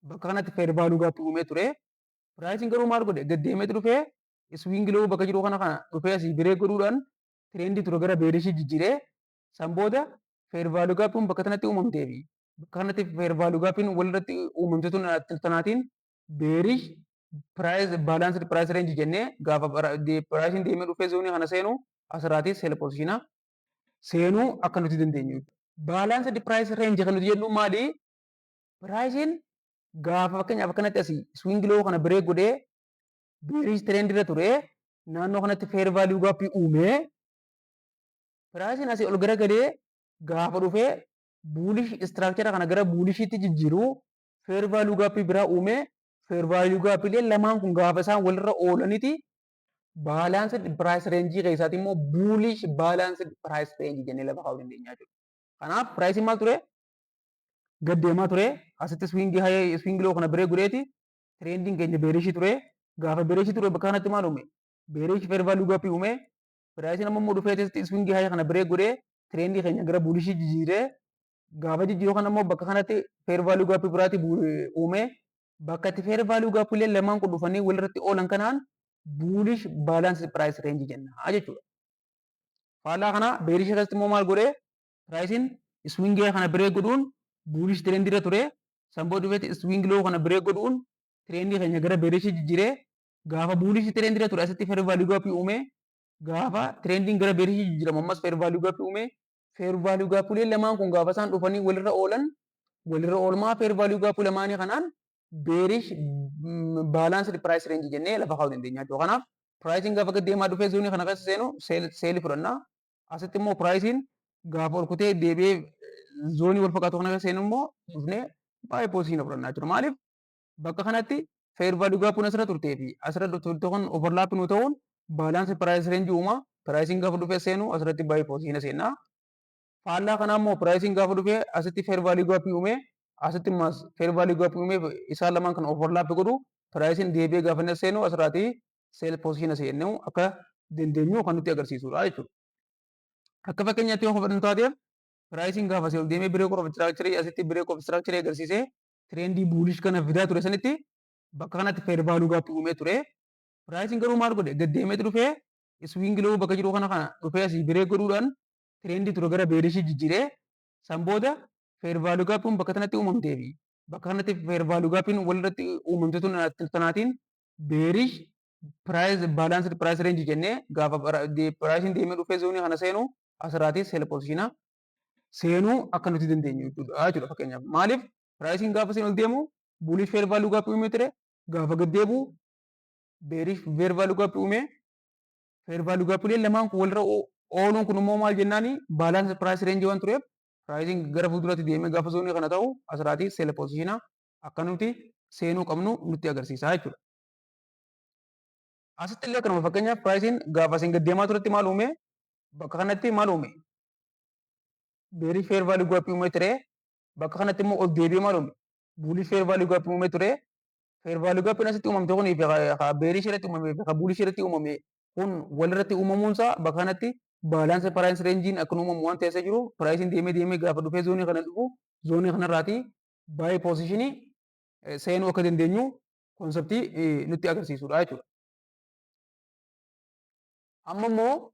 bakka kanatti fair value gap uumee ture. Pricing garuu maal godhe gaddeemee dhufee swing low bakka jiru kana dhufee asii biree godhuudhaan trendii ture gara beerishii jijjiiree san booda fair value gap bakka kanatti uumamtee fi bakka kanatti fair value gap walirratti uumamte tun tanaatiin beerish price balanced price range jennee gaafa pricing deemee dhufee zoonii kana seenu asirraatii sell position seenuu akka nuti dandeenyu. Balanced price range kan nuti jennu maali? Pricing gaafa fakkeenyaaf akkanatti asii swing low kana biree godhee beerish trend irra ture naannoo kanatti fair value gap uumee pricing asii ol garagalee gaafa dhufee bullish structure kana gara bullishitti jijjiiru fair value gap biraa uumee fair value gap illee lamaan kun gaafa isaan walirra oolaniiti balanced price range keessaati immoo bullish balanced price range jennee lafa kaa'uu dandeenya jechuudha. Kanaaf pricing maal ture? Gaddeemaa ture asitti swing low kana biree godheeti trending keenya beerishii ture gaafa beerishii ture bakka kanatti maal uume beerish fair value gap uume pricing ammoo dhufee asitti swing kana biree godhee trendii keenya gara bulishii jijjiiree gaafa jijjiiruu kana ammoo bakka kanatti fair value gap biraati uume bakka itti fair value gap illee lamaan kun dhufanii walirratti oolan kanaan bullish balance price range jenna jechuudha. Faallaa kana beerishii keessatti immoo maal godhee pricing swing kana biree godhuun bullish trend irra ture san booda dhufeetti swing low kana biree godhuun trendii keenya gara beerishii jijjiiree gaafa bullish trend irra ture asitti fair value gap uume gaafa trending gara beerishii jijjiiramu ammas fair value gap uume fair value gap illee lamaan kun gaafa isaan dhufanii walirra oolan walirra oolmaa fair value gap lamaanii kanaan beerish balanced price range jennee lafa kaa'uu dandeenya jechuudha. Kanaaf pricing gaafa gad deemaa dhufee zoonii kana keessa seenu seelii fudhanna. Asitti immoo pricing gaafa ol kutee deebi'ee zoonii wal fakkaatu kana keessa seenu immoo dhufnee baay'ee posiitiina fudhannaa jechuudha. Maaliif bakka kanatti fair value gap asirra turtee fi asirra turte kun overlap nu ta'uun balance price range uuma pricing gaafa dhufee seenu asirratti baay'ee posiitiina seenna. Faallaa kana immoo pricing gaafa dhufee asitti fair value gap uume asitti mas fair value gap uume isaan lamaan kan overlap godhu pricing deebi'ee gaafa inni seenu asirratti sell position seenu akka dandeenyu kan nutti agarsiisudha jechuudha. Akka fakkeenyaatti yoo hubatan taateef pricing gaafa sell deemee break of structure asitti break of structure agarsiisee trendii bullish kana fidaa ture sanitti bakka kanatti fair value gap uumee ture. Pricing garuu maal godhe gad deemee dhufee swing low bakka jiru kana dhufee asii break godhuudhaan trendii ture gara beerishii jijjiiree san booda fair value gap bakka kanatti uumamtee fi bakka kanatti fair value gap walirratti uumamte tun tanaatiin beerish price balanced price range jennee gaafa pricing deemee dhufee zoonii kana seenu asirraatii sell position seenuu akka nuti dandeenyu jechuudha. Fakkeenyaaf maaliif pricing gaafa seenu deemu bullish fair value gap uumee ture gaafa gad deebi'u beerish fair value gap uume fair value gap illee lamaan kun walirra ooluun kun immoo maal jennaani balance price range waan tureef pricing gara fuulduratti deemee gaafa zoonii kana ta'u asirraatii sell position akka nuti seenuu qabnu nutti agarsiisa jechuudha. Asitti illee kanuma fakkeenyaaf pricing gaafa isin gad deemaa turetti maal uume bakka kanatti maal uume beerish fair value gap uume ture bakka kanatti immoo ol deebi'ee maal uume bullish fair value gap uume ture. Fair value gap asitti uumamte kun beerish irratti uumame fi bullish irratti uumame kun walirratti uumamuunsaa bakka kanatti balance price range akka uumamu waan ta'eessa jiru pricing deemee gaafa dhufee zoonii kana dhufu zoonii kanarraatii baay'ee position seenuu akka dandeenyu konseptii nutti agarsiisudha jechuudha. Amma immoo